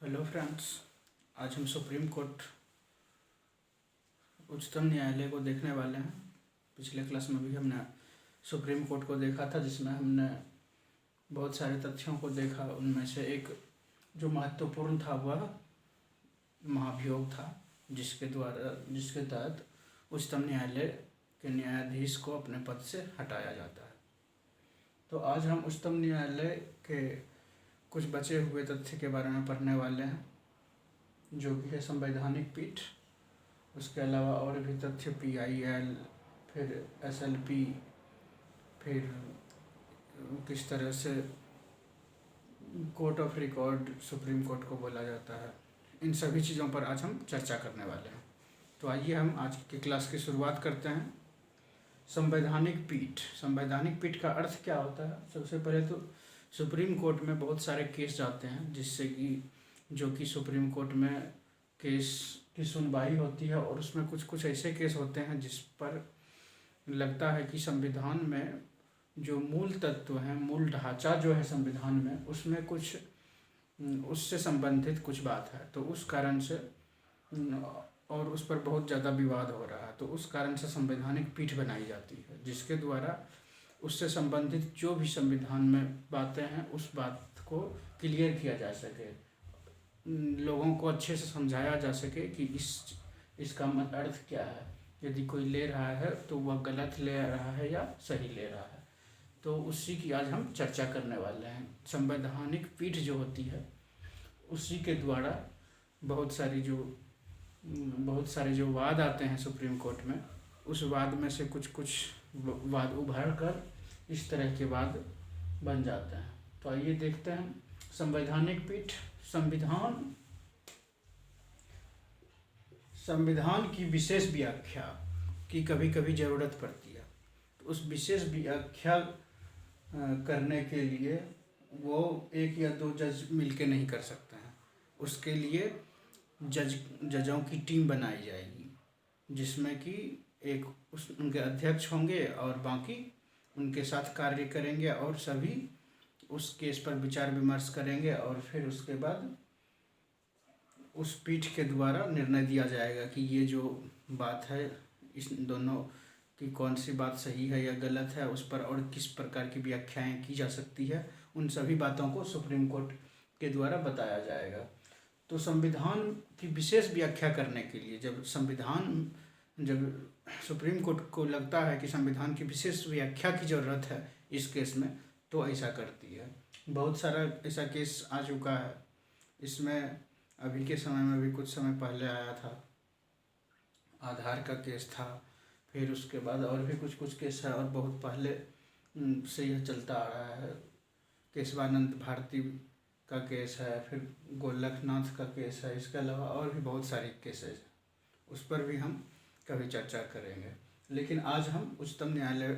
Hello friends. आज हम supreme court उच्चतम न्यायालय को देखने वाले हैं। पिछले क्लास में भी हमने सुप्रीम कोर्ट को देखा था, जिसमें हमने बहुत सारे तथ्यों को देखा। उनमें से एक जो महत्वपूर्ण था वह महाभियोग था, जिसके तहत उच्चतम न्यायालय के न्यायाधीश को अपने पद से हटाया जाता है। तो आज हम उच्चतम न्यायालय के कुछ बचे हुए तथ्य के बारे में पढ़ने वाले हैं, जो कि है संवैधानिक पीठ। उसके अलावा और भी तथ्य PIL, फिर SLP, फिर किस तरह से court of record supreme court को बोला जाता है। इन सभी चीज़ों पर आज हम चर्चा करने वाले हैं। तो आइए हम आज की क्लास की शुरुआत करते हैं। संवैधानिक पीठ। संवैधानिक पीठ का अर्थ क्या होता है? सबसे पहले तो सुप्रीम कोर्ट में बहुत सारे केस जाते हैं, जिससे कि जो कि सुप्रीम कोर्ट में केस की सुनवाई होती है, और उसमें कुछ कुछ ऐसे केस होते हैं जिस पर लगता है कि संविधान में जो मूल तत्व हैं, मूल ढांचा जो है संविधान में, उसमें कुछ उससे संबंधित कुछ बात है। तो उस कारण से और उस पर बहुत ज़्यादा विवाद हो रहा है, तो उस कारण से संवैधानिक पीठ बनाई जाती है, जिसके द्वारा उससे संबंधित जो भी संविधान में बातें हैं उस बात को क्लियर किया जा सके, लोगों को अच्छे से समझाया जा सके कि इसका अर्थ क्या है। यदि कोई ले रहा है तो वह गलत ले रहा है या सही ले रहा है। तो उसी की आज हम चर्चा करने वाले हैं। संवैधानिक पीठ जो होती है, उसी के द्वारा बहुत सारे जो वाद आते हैं सुप्रीम कोर्ट में, उस वाद में से कुछ कुछ वाद उभर कर इस तरह के वाद बन जाते हैं। तो आइए देखते हैं। संवैधानिक पीठ। संविधान की विशेष व्याख्या की कभी कभी ज़रूरत पड़ती है। तो उस विशेष व्याख्या करने के लिए वो एक या दो जज मिलके नहीं कर सकते हैं। उसके लिए जजों की टीम बनाई जाएगी, जिसमें कि उनके अध्यक्ष होंगे और बाकी उनके साथ कार्य करेंगे, और सभी उस केस पर विचार विमर्श करेंगे, और फिर उसके बाद उस पीठ के द्वारा निर्णय दिया जाएगा कि ये जो बात है, इस दोनों की कौन सी बात सही है या गलत है, उस पर और किस प्रकार की व्याख्याएं की जा सकती है। उन सभी बातों को सुप्रीम कोर्ट के द्वारा बताया जाएगा। तो संविधान की विशेष व्याख्या करने के लिए जब सुप्रीम कोर्ट को लगता है कि संविधान की विशेष व्याख्या की ज़रूरत है इस केस में, तो ऐसा करती है। बहुत सारा ऐसा केस आ चुका है। इसमें अभी के समय में भी कुछ समय पहले आया था, आधार का केस था। फिर उसके बाद और भी कुछ कुछ केस है, और बहुत पहले से यह चलता आ रहा है। केशवानंद भारती का केस है, फिर गोलकनाथ का केस है। इसके अलावा और भी बहुत सारी केसेस हैं, उस पर भी हम कभी चर्चा करेंगे। लेकिन आज हम उच्चतम न्यायालय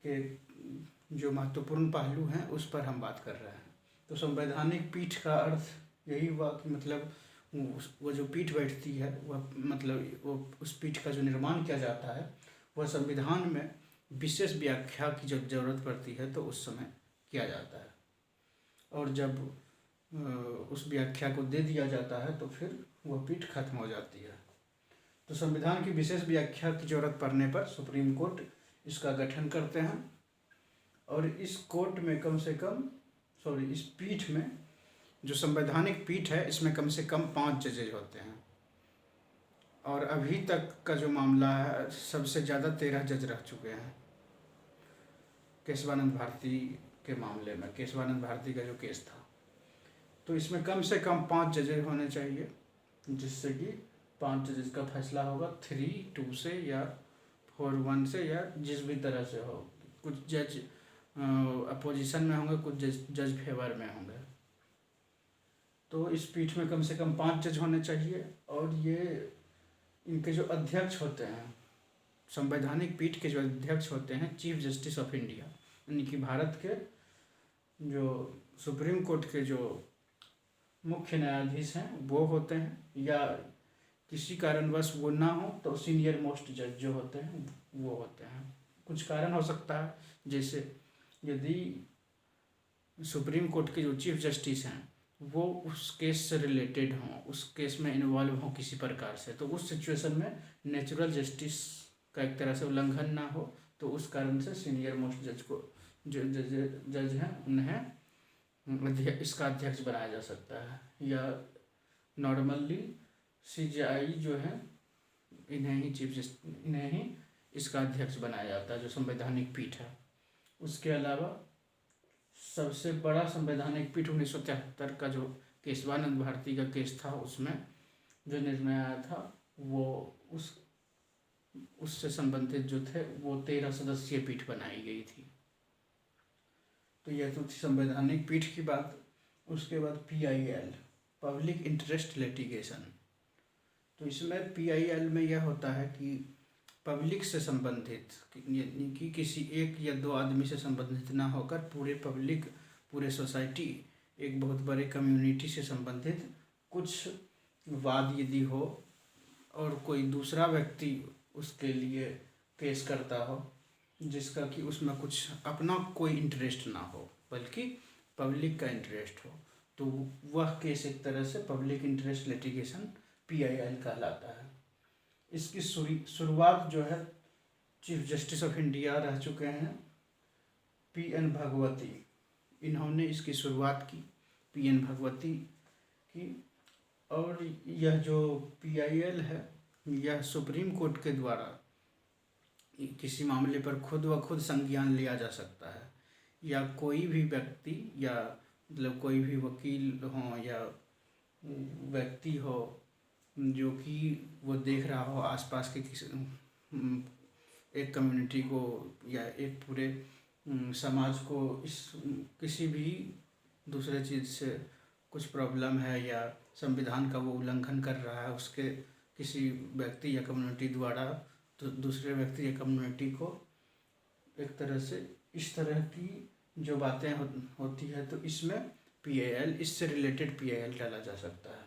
के जो महत्वपूर्ण पहलू हैं उस पर हम बात कर रहे हैं। तो संवैधानिक पीठ का अर्थ यही हुआ कि मतलब वो जो पीठ बैठती है, वह मतलब वो उस पीठ का जो निर्माण किया जाता है, वह संविधान में विशेष व्याख्या की जब ज़रूरत पड़ती है तो उस समय किया जाता है। और जब उस व्याख्या को दे दिया जाता है तो फिर वह पीठ खत्म हो जाती है। तो संविधान की विशेष व्याख्या की जरूरत पड़ने पर सुप्रीम कोर्ट इसका गठन करते हैं, और इस कोर्ट में इस पीठ में जो संवैधानिक पीठ है, इसमें कम से कम 5 जजेज होते हैं। और अभी तक का जो मामला है, सबसे ज़्यादा 13 जज रह चुके हैं केशवानंद भारती के मामले में। केशवानंद भारती का जो केस था, तो इसमें कम से कम 5 जजेज होने चाहिए, जिससे कि 5 जजेस का फैसला होगा 3-2 से या 4-1 से, या जिस भी तरह से हो। कुछ जज अपोजिशन में होंगे, कुछ जज फेवर में होंगे। तो इस पीठ में कम से कम 5 जज होने चाहिए। और ये इनके जो अध्यक्ष होते हैं, संवैधानिक पीठ के जो अध्यक्ष होते हैं, चीफ जस्टिस ऑफ इंडिया, यानी कि भारत के जो सुप्रीम कोर्ट के जो मुख्य न्यायाधीश हैं वो होते हैं, या किसी कारणवश वो ना हो तो सीनियर मोस्ट जज जो होते हैं वो होते हैं। कुछ कारण हो सकता है, जैसे यदि सुप्रीम कोर्ट के जो चीफ जस्टिस हैं वो उस केस से रिलेटेड हों, उस केस में इन्वॉल्व हों किसी प्रकार से, तो उस सिचुएशन में नेचुरल जस्टिस का एक तरह से उल्लंघन ना हो, तो उस कारण से सीनियर मोस्ट जज को जो जज हैं उन्हें इसका अध्यक्ष बनाया जा सकता है, या नॉर्मली सीजेआई जो है इन्हें ही इसका अध्यक्ष बनाया जाता है, जो संवैधानिक पीठ है। उसके अलावा सबसे बड़ा संवैधानिक पीठ 1973 का जो केशवानंद भारती का केस था, उसमें जो निर्णय आया था वो उससे संबंधित जो थे वो 13 सदस्यीय पीठ बनाई गई थी। तो यह तो थी संवैधानिक पीठ की बात। उसके बाद PIL, पब्लिक इंटरेस्ट लिटिगेशन। तो इसमें PIL में यह होता है कि पब्लिक से संबंधित, यानी कि किसी एक या दो आदमी से संबंधित ना होकर पूरे पब्लिक, पूरे सोसाइटी, एक बहुत बड़े कम्युनिटी से संबंधित कुछ वाद यदि हो और कोई दूसरा व्यक्ति उसके लिए केस करता हो जिसका कि उसमें कुछ अपना कोई इंटरेस्ट ना हो बल्कि पब्लिक का इंटरेस्ट हो, तो वह केस एक तरह से पब्लिक इंटरेस्ट लिटिगेशन PIL कहलाता है। इसकी शुरुआत जो है चीफ जस्टिस ऑफ इंडिया रह चुके हैं PN भगवती, इन्होंने इसकी शुरुआत की, PN भगवती की। और यह जो PIL है यह सुप्रीम कोर्ट के द्वारा किसी मामले पर खुद व खुद संज्ञान लिया जा सकता है, या कोई भी व्यक्ति या मतलब कोई भी वकील हो या व्यक्ति हो जो कि वो देख रहा हो आसपास के किसी एक कम्युनिटी को या एक पूरे समाज को इस किसी भी दूसरे चीज़ से कुछ प्रॉब्लम है या संविधान का वो उल्लंघन कर रहा है उसके किसी व्यक्ति या कम्युनिटी द्वारा, तो दूसरे व्यक्ति या कम्युनिटी को एक तरह से इस तरह की जो बातें होती है तो इसमें PIL, इससे रिलेटेड PIL डाला जा सकता है।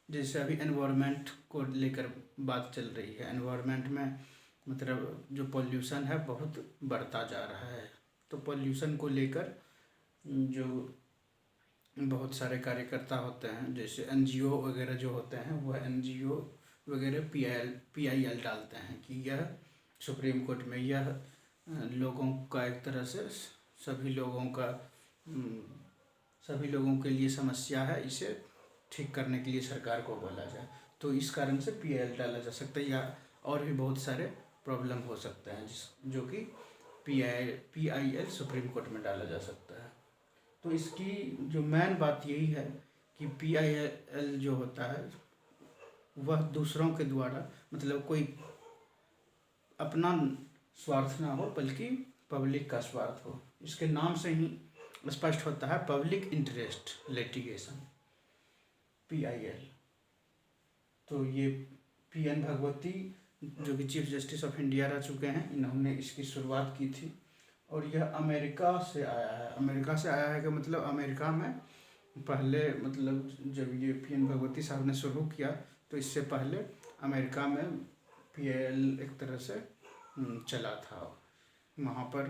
जैसे अभी एनवायरनमेंट को लेकर बात चल रही है, एनवायरनमेंट में मतलब जो पॉल्यूशन है बहुत बढ़ता जा रहा है, तो पॉल्यूशन को लेकर जो बहुत सारे कार्यकर्ता होते हैं जैसे NGO वगैरह जो होते हैं वह NGO वगैरह PIL डालते हैं कि यह सुप्रीम कोर्ट में यह लोगों का एक तरह से सभी लोगों के लिए समस्या है, इसे ठीक करने के लिए सरकार को बोला जाए, तो इस कारण से PIL डाला जा सकता है। या और भी बहुत सारे प्रॉब्लम हो सकते हैं जो कि PIL सुप्रीम कोर्ट में डाला जा सकता है। तो इसकी जो मेन बात यही है कि PIL जो होता है वह दूसरों के द्वारा मतलब कोई अपना स्वार्थ ना हो बल्कि पब्लिक का स्वार्थ हो, इसके नाम से ही स्पष्ट होता है पब्लिक इंटरेस्ट लिटिगेशन PIL। तो ये PN भगवती जो कि चीफ जस्टिस ऑफ इंडिया रह चुके हैं, इन्होंने इसकी शुरुआत की थी और यह अमेरिका से आया है। अमेरिका से आया है कि मतलब अमेरिका में पहले मतलब जब ये PN भगवती साहब ने शुरू किया तो इससे पहले अमेरिका में PIL एक तरह से चला था, वहाँ पर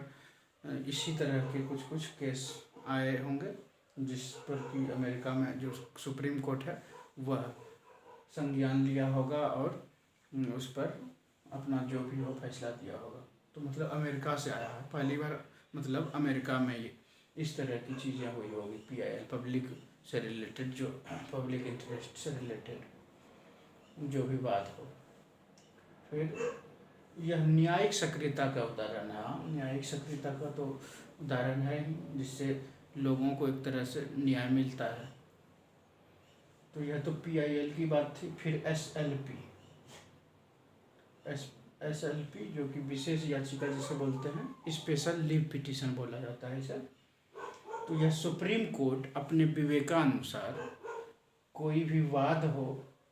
इसी तरह के कुछ केस आए होंगे जिस पर कि अमेरिका में जो सुप्रीम कोर्ट है वह संज्ञान लिया होगा और उस पर अपना जो भी हो फैसला दिया होगा। तो मतलब अमेरिका से आया है पहली बार, मतलब अमेरिका में ये इस तरह की चीज़ें हुई होगी PIL, पब्लिक से रिलेटेड, जो पब्लिक इंटरेस्ट से रिलेटेड जो भी बात हो। फिर यह न्यायिक सक्रियता का उदाहरण है। न्यायिक सक्रियता का तो उदाहरण है जिससे लोगों को एक तरह से न्याय मिलता है। तो यह तो PIL की बात थी। फिर SLP जो कि विशेष याचिका जिसे बोलते हैं, स्पेशल लीव पिटीशन बोला जाता है इसे। तो यह सुप्रीम कोर्ट अपने विवेकानुसार कोई भी वाद हो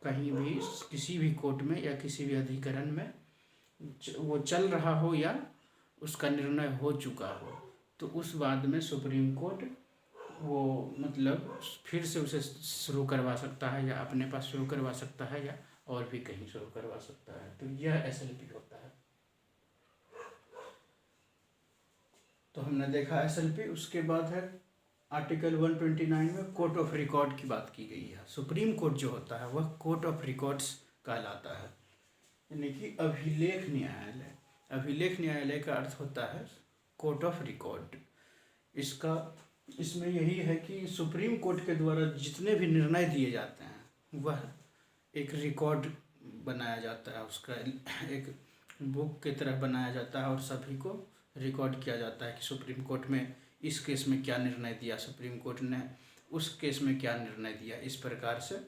कहीं भी किसी भी कोर्ट में या किसी भी अधिकरण में वो चल रहा हो या उसका निर्णय हो चुका हो, तो उस वाद में सुप्रीम कोर्ट वो मतलब फिर से उसे शुरू करवा सकता है या अपने पास शुरू करवा सकता है या और भी कहीं शुरू करवा सकता है। तो यह SLP होता है। तो हमने देखा SLP। उसके बाद है आर्टिकल 129 में कोर्ट ऑफ रिकॉर्ड की बात की गई है। सुप्रीम कोर्ट जो होता है वह कोर्ट ऑफ रिकॉर्ड्स कहलाता है, यानी कि अभिलेख न्यायालय। अभिलेख न्यायालय का अर्थ होता है कोर्ट ऑफ रिकॉर्ड। इसमें यही है कि सुप्रीम कोर्ट के द्वारा जितने भी निर्णय दिए जाते हैं वह एक रिकॉर्ड बनाया जाता है, उसका एक बुक की तरह बनाया जाता है और सभी को रिकॉर्ड किया जाता है कि सुप्रीम कोर्ट में इस केस में क्या निर्णय दिया, सुप्रीम कोर्ट ने उस केस में क्या निर्णय दिया। इस प्रकार से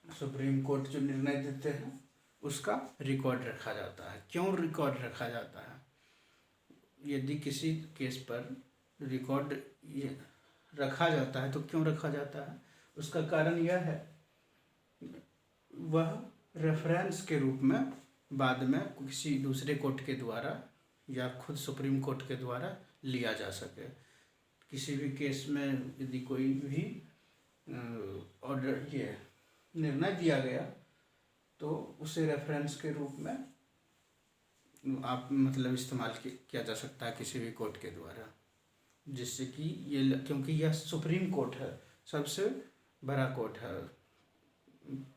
सुप्रीम कोर्ट जो निर्णय देते हैं उसका रिकॉर्ड रखा जाता है। क्यों रिकॉर्ड रखा जाता है? यदि किसी केस पर रिकॉर्ड रखा जाता है तो क्यों रखा जाता है? उसका कारण यह है वह रेफरेंस के रूप में बाद में किसी दूसरे कोर्ट के द्वारा या खुद सुप्रीम कोर्ट के द्वारा लिया जा सके। किसी भी केस में यदि कोई भी ऑर्डर ये निर्णय दिया गया तो उसे रेफरेंस के रूप में आप मतलब इस्तेमाल किया जा सकता है किसी भी कोर्ट के द्वारा, जिससे कि ये क्योंकि यह सुप्रीम कोर्ट है, सबसे बड़ा कोर्ट है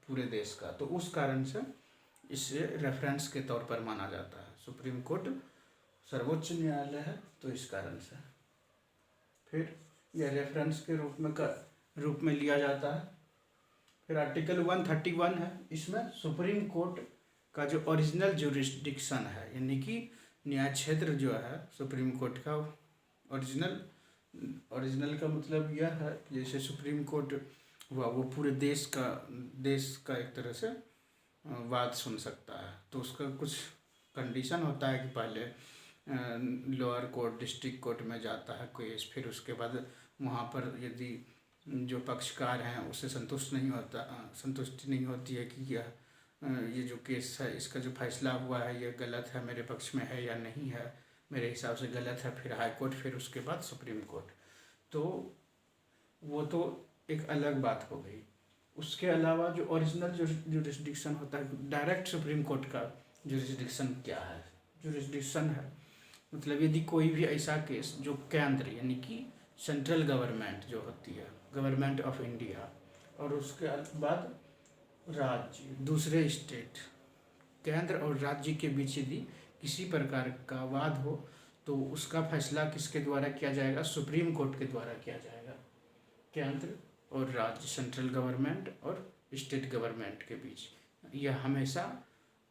पूरे देश का, तो उस कारण से इसे रेफरेंस के तौर पर माना जाता है। सुप्रीम कोर्ट सर्वोच्च न्यायालय है तो इस कारण से फिर यह रेफरेंस के रूप में लिया जाता है। फिर आर्टिकल 131 है, इसमें सुप्रीम कोर्ट का जो ओरिजिनल जुरिस्डिक्शन है, यानी कि न्याय क्षेत्र जो है सुप्रीम कोर्ट का ओरिजिनल का मतलब यह है जैसे सुप्रीम कोर्ट हुआ वो पूरे देश का एक तरह से वाद सुन सकता है, तो उसका कुछ कंडीशन होता है कि पहले लोअर कोर्ट डिस्ट्रिक्ट कोर्ट में जाता है केस, फिर उसके बाद वहाँ पर यदि जो पक्षकार हैं उससे संतुष्टि नहीं होती है कि ये जो केस है इसका जो फैसला हुआ है ये गलत है, मेरे पक्ष में है या नहीं है, मेरे हिसाब से गलत है, फिर हाई कोर्ट, फिर उसके बाद सुप्रीम कोर्ट। तो वो तो एक अलग बात हो गई। उसके अलावा जो ओरिजिनल जुरिस्डिक्शन होता है, डायरेक्ट सुप्रीम कोर्ट का जुरिस्डिक्शन क्या है? जुरिस्डिक्शन है मतलब यदि कोई भी ऐसा केस जो केंद्र यानी कि सेंट्रल गवर्नमेंट जो होती है, गवर्नमेंट ऑफ इंडिया, और उसके बाद राज्य, दूसरे स्टेट, केंद्र और राज्य के बीच यदि किसी प्रकार का वाद हो तो उसका फैसला किसके द्वारा किया जाएगा? सुप्रीम कोर्ट के द्वारा किया जाएगा। केंद्र और राज्य, सेंट्रल गवर्नमेंट और स्टेट गवर्नमेंट के बीच यह हमेशा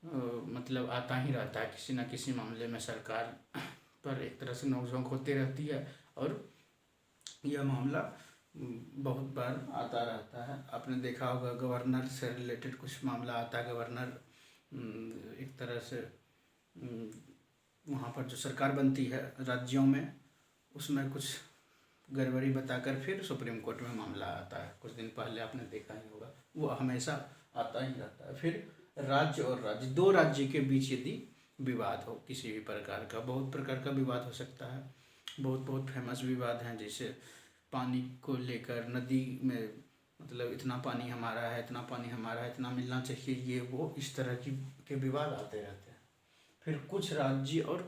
मतलब आता ही रहता है, किसी न किसी मामले में सरकार पर एक तरह से नोकझोंक होती रहती है और यह मामला बहुत बार आता रहता है। आपने देखा होगा गवर्नर से रिलेटेड कुछ मामला आता है, गवर्नर एक तरह से वहाँ पर जो सरकार बनती है राज्यों में उसमें कुछ गड़बड़ी बताकर फिर सुप्रीम कोर्ट में मामला आता है। कुछ दिन पहले आपने देखा ही होगा, वो हमेशा आता ही रहता है। फिर राज्य और राज्य, दो राज्य के बीच यदि विवाद हो किसी भी प्रकार का, बहुत प्रकार का विवाद हो सकता है। बहुत फेमस विवाद हैं, जैसे पानी को लेकर, नदी में मतलब इतना पानी हमारा है, इतना पानी हमारा है, इतना मिलना चाहिए, ये वो इस तरह के विवाद आते रहते हैं। फिर कुछ राज्य और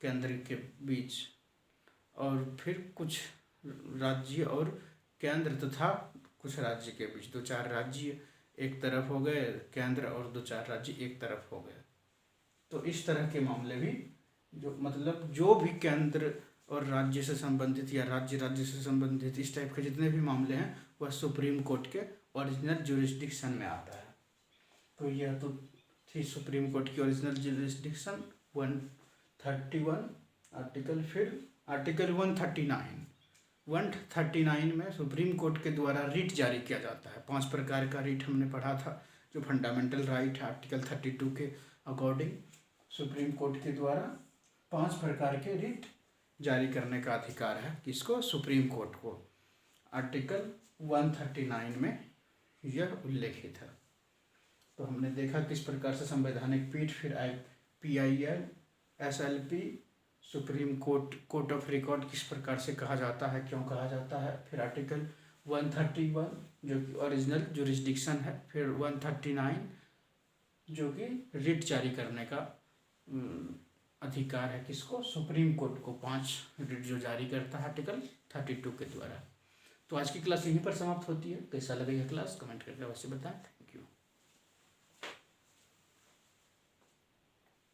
केंद्र के बीच, और फिर कुछ राज्य और केंद्र तथा कुछ राज्य के बीच, 2-4 राज्य एक तरफ हो गए केंद्र और 2-4 राज्य एक तरफ हो गए। तो इस तरह के मामले भी जो भी केंद्र और राज्य से संबंधित या राज्य से संबंधित इस टाइप के जितने भी मामले हैं वह सुप्रीम कोर्ट के ओरिजिनल जुरिस्डिक्शन में आता है। तो यह तो थी सुप्रीम कोर्ट की ओरिजिनल जुरिस्डिक्शन 131 आर्टिकल। फिर आर्टिकल 139 में सुप्रीम कोर्ट के द्वारा रिट जारी किया जाता है। 5 प्रकार का रिट हमने पढ़ा था, जो फंडामेंटल राइट है आर्टिकल 32 के अकॉर्डिंग सुप्रीम कोर्ट के द्वारा 5 प्रकार के रिट जारी करने का अधिकार है किसको? सुप्रीम कोर्ट को। आर्टिकल 139 में यह उल्लेखित है। तो हमने देखा किस प्रकार से संवैधानिक पीठ, फिर PIL, SLP, supreme court of record किस प्रकार से कहा जाता है, क्यों कहा जाता है। फिर आर्टिकल 131 जो कि ओरिजिनल जुरिस्डिक्शन है। फिर 139 जो कि रिट जारी करने का अधिकार है किसको? सुप्रीम कोर्ट को। 5 रिट जो जारी करता है आर्टिकल 32 के द्वारा। तो आज की क्लास यहीं पर समाप्त होती है। कैसा लगा यह क्लास कमेंट करके अवश्य बताएं।